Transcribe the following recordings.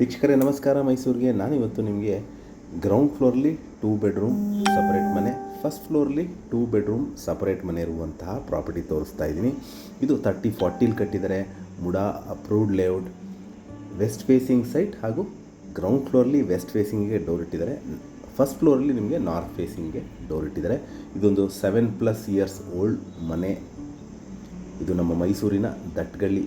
ವೀಕ್ಷಕರೇ ನಮಸ್ಕಾರ. ಮೈಸೂರಿಗೆ ನಾನಿವತ್ತು ನಿಮಗೆ ಗ್ರೌಂಡ್ ಫ್ಲೋರ್ಲಿ 2 ಬೆಡ್ರೂಮ್ ಸಪರೇಟ್ ಮನೆ, ಫಸ್ಟ್ ಫ್ಲೋರ್ಲಿ 2 ಬೆಡ್ರೂಮ್ ಸಪರೇಟ್ ಮನೆ ಇರುವಂತಹ ಪ್ರಾಪರ್ಟಿ ತೋರಿಸ್ತಾ ಇದ್ದೀನಿ. ಇದು 30-40 ಕಟ್ಟಿದ್ದಾರೆ. MUDA approved layout, west facing site ಹಾಗೂ ಗ್ರೌಂಡ್ ಫ್ಲೋರ್ಲಿ ವೆಸ್ಟ್ ಫೇಸಿಂಗಿಗೆ ಡೋರ್ ಇಟ್ಟಿದ್ದಾರೆ. ಫಸ್ಟ್ ಫ್ಲೋರಲ್ಲಿ ನಿಮಗೆ ನಾರ್ತ್ ಫೇಸಿಂಗ್ಗೆ ಡೋರ್ ಇಟ್ಟಿದ್ದಾರೆ. ಇದೊಂದು 7+ ಇಯರ್ಸ್ ಓಲ್ಡ್ ಮನೆ. ಇದು ನಮ್ಮ ಮೈಸೂರಿನ ದಟ್ಗಳ್ಳಿ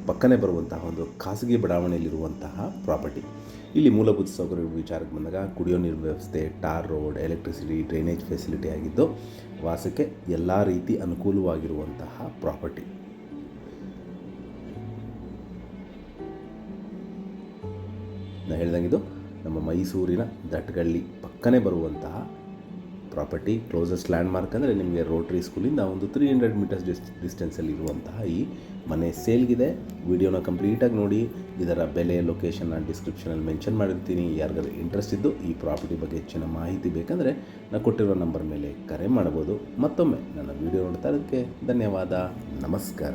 ಪಕ್ಕನೇ ಬರುವಂತಹ ಒಂದು ಖಾಸಗಿ ಬಡಾವಣೆಯಲ್ಲಿರುವಂತಹ ಪ್ರಾಪರ್ಟಿ. ಇಲ್ಲಿ ಮೂಲಭೂತ ಸೌಕರ್ಯಗಳ ವಿಚಾರಕ್ಕೆ ಬಂದಾಗ ಕುಡಿಯೋ ನೀರು ವ್ಯವಸ್ಥೆ, tar road, electricity, drainage facility ಆಗಿದ್ದು ವಾಸಕ್ಕೆ ಎಲ್ಲ ರೀತಿ ಅನುಕೂಲವಾಗಿರುವಂತಹ ಪ್ರಾಪರ್ಟಿ. ನಾನು ಹೇಳ್ದಂಗೆ ಇದು ನಮ್ಮ ಮೈಸೂರಿನ ದಟ್ಗಳ್ಳಿ ಪಕ್ಕನೇ ಬರುವಂತಹ ಪ್ರಾಪರ್ಟಿ. ಕ್ಲೋಸೆಸ್ಟ್ ಲ್ಯಾಂಡ್ ಮಾರ್ಕ್ ಅಂದರೆ ನಿಮಗೆ ರೋಟ್ರಿ ಸ್ಕೂಲಿಂದ ಒಂದು 300 ಮೀಟರ್ಸ್ ಡಿಸ್ಟೆನ್ಸಲ್ಲಿ ಇರುವಂತಹ ಈ ಮನೆ ಸೇಲ್ಗಿದೆ. ವಿಡಿಯೋನ ಕಂಪ್ಲೀಟಾಗಿ ನೋಡಿ. ಇದರ ಬೆಲೆ, ಲೊಕೇಶನ್ ನಾನು ಡಿಸ್ಕ್ರಿಪ್ಷನಲ್ಲಿ ಮೆನ್ಷನ್ ಮಾಡಿರ್ತೀನಿ. ಯಾರಿಗಾದ್ರೂ ಇಂಟ್ರೆಸ್ಟ್ ಇದ್ದು ಈ ಪ್ರಾಪರ್ಟಿ ಬಗ್ಗೆ ಹೆಚ್ಚಿನ ಮಾಹಿತಿ ಬೇಕಂದರೆ ನಾನು ಕೊಟ್ಟಿರೋ ನಂಬರ್ ಮೇಲೆ ಕರೆ ಮಾಡ್ಬೋದು. ಮತ್ತೊಮ್ಮೆ ನನ್ನ ವಿಡಿಯೋ ನೋಡ್ತಾ ಇರೋದಕ್ಕೆ ಧನ್ಯವಾದ. ನಮಸ್ಕಾರ.